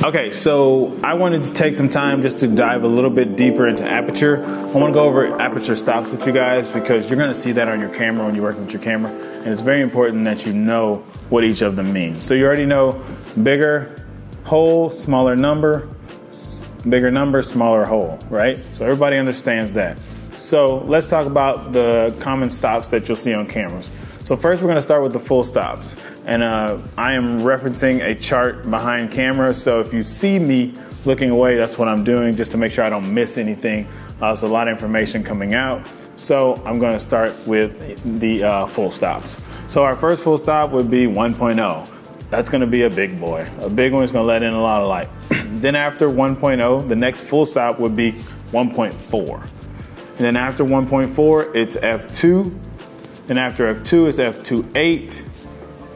Okay, so I wanted to take some time just to dive a little bit deeper into aperture. I want to go over aperture stops with you guys because you're going to see that on your camera when you're working with your camera, and it's very important that you know what each of them means. So you already know bigger hole, smaller number, bigger number, smaller hole, right? So everybody understands that. So let's talk about the common stops that you'll see on cameras. So first we're going to start with the full stops, and I am referencing a chart behind camera, so if you see me looking away, that's what I'm doing, just to make sure I don't miss anything. There's a lot of information coming out, so I'm going to start with the full stops. So our first full stop would be 1.0. That's going to be a big boy. A big one is going to let in a lot of light. Then after 1.0, the next full stop would be 1.4. And then after 1.4, it's f2. Then after f2 is f2.8.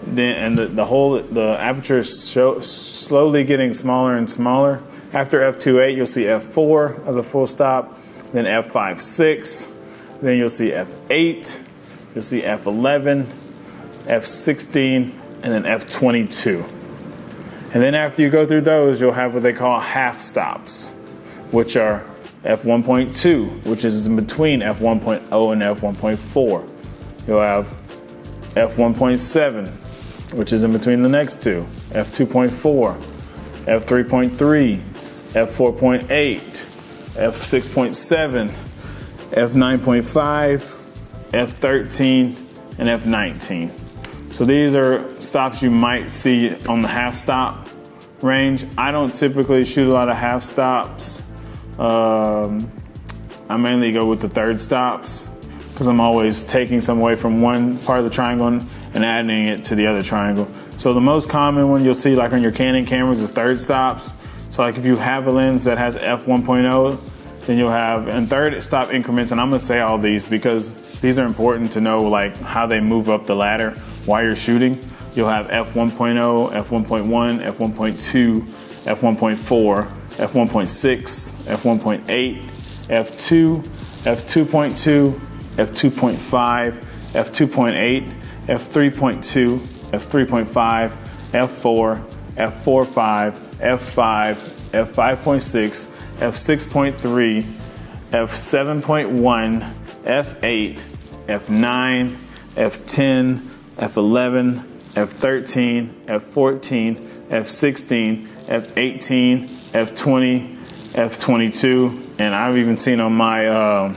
Then the aperture is slowly getting smaller and smaller. After f2.8, you'll see f4 as a full stop. Then f5.6. Then you'll see f8. You'll see f11, f16, and then f22. And then after you go through those, you'll have what they call half stops, which are f1.2, which is in between f1.0 and f1.4. You'll have f1.7, which is in between the next two, f2.4, f3.3, f4.8, f6.7, f9.5, f13, and f19. So these are stops you might see on the half stop range. I don't typically shoot a lot of half stops. I mainly go with the third stops because I'm always taking some away from one part of the triangle and adding it to the other triangle. So the most common one you'll see like on your Canon cameras is third stops. So like if you have a lens that has f1.0, then you'll have in third stop increments, and I'm gonna say all these because these are important to know like how they move up the ladder while you're shooting. You'll have f1.0, f1.1, f1.2, f1.4, f1.6, f1.8, f2, f2.2, f2.5, f2.8, f3.2, f3.5, f4, f4.5, f5, f5.6, f6.3, f7.1, f8, f9, f10, f11, f13, f14, f16, f18, f20, f22, and I've even seen on my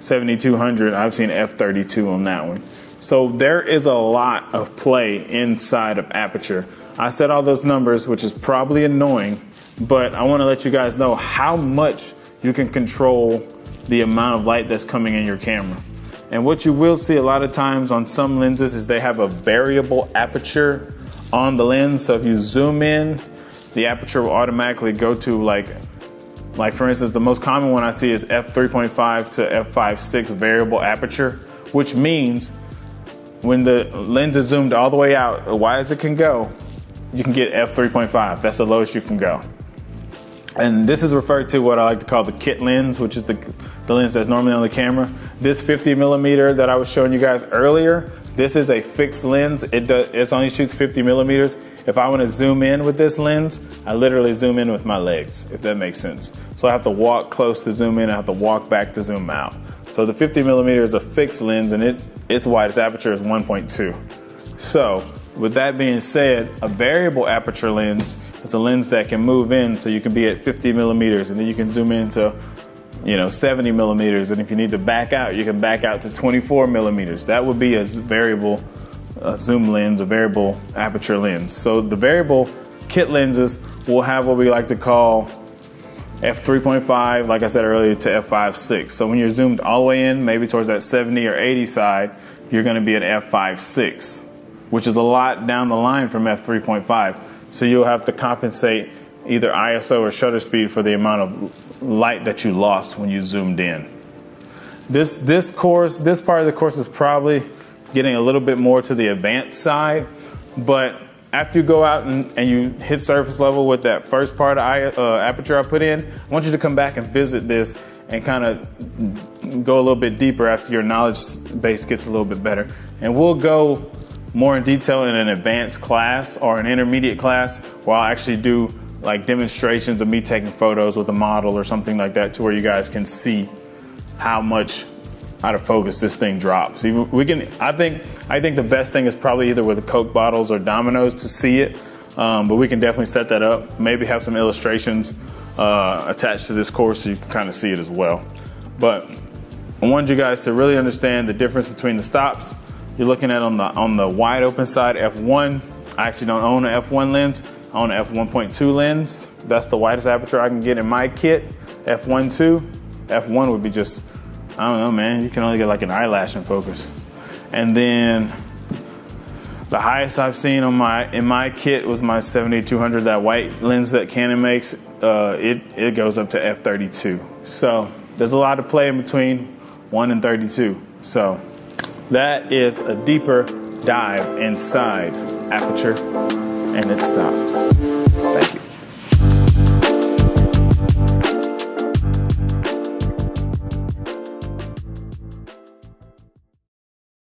7200, I've seen f32 on that one. So there is a lot of play inside of aperture. I said all those numbers, which is probably annoying, but I want to let you guys know how much you can control the amount of light that's coming in your camera. And what you will see a lot of times on some lenses is they have a variable aperture on the lens. So if you zoom in, the aperture will automatically go to like for instance, the most common one I see is f3.5 to f5.6 variable aperture, which means when the lens is zoomed all the way out, as wide as it can go, you can get f3.5. That's the lowest you can go. And this is referred to what I like to call the kit lens, which is the lens that's normally on the camera. This 50 millimeter that I was showing you guys earlier, this is a fixed lens. It only shoots 50 millimeters. If I want to zoom in with this lens, I literally zoom in with my legs, if that makes sense. So I have to walk close to zoom in, I have to walk back to zoom out. So the 50 millimeter is a fixed lens, and its widest aperture is 1.2. So with that being said, a variable aperture lens is a lens that can move in, so you can be at 50 millimeters, and then you can zoom into 70 millimeters, and if you need to back out, you can back out to 24 millimeters. That would be a variable zoom lens, a variable aperture lens. So the variable kit lenses will have what we like to call f3.5, like I said earlier, to f5.6. So when you're zoomed all the way in, maybe towards that 70 or 80 side, you're going to be at f5.6, which is a lot down the line from f3.5. So you'll have to compensate either ISO or shutter speed for the amount of light that you lost when you zoomed in. This part of the course is probably getting a little bit more to the advanced side, but after you go out and you hit surface level with that first part of aperture I put in, I want you to come back and visit this and kind of go a little bit deeper after your knowledge base gets a little bit better. And we'll go more in detail in an advanced class or an intermediate class where I'll actually do like demonstrations of me taking photos with a model or something like that, to where you guys can see how much out of focus this thing drops. We can, I think the best thing is probably either with the Coke bottles or Dominoes to see it, but we can definitely set that up. Maybe have some illustrations attached to this course so you can kind of see it as well. But I wanted you guys to really understand the difference between the stops. You're looking at on the wide open side, f1. I actually don't own an f1 lens. I own an f1.2 lens. That's the widest aperture I can get in my kit. f1.2. f1 would be just, I don't know, man. You can only get like an eyelash in focus. And then the highest I've seen on in my kit was my 70-200, that white lens that Canon makes. It goes up to f32. So there's a lot of play in between 1 and 32. So that is a deeper dive inside Aperture and its stops. Thank you.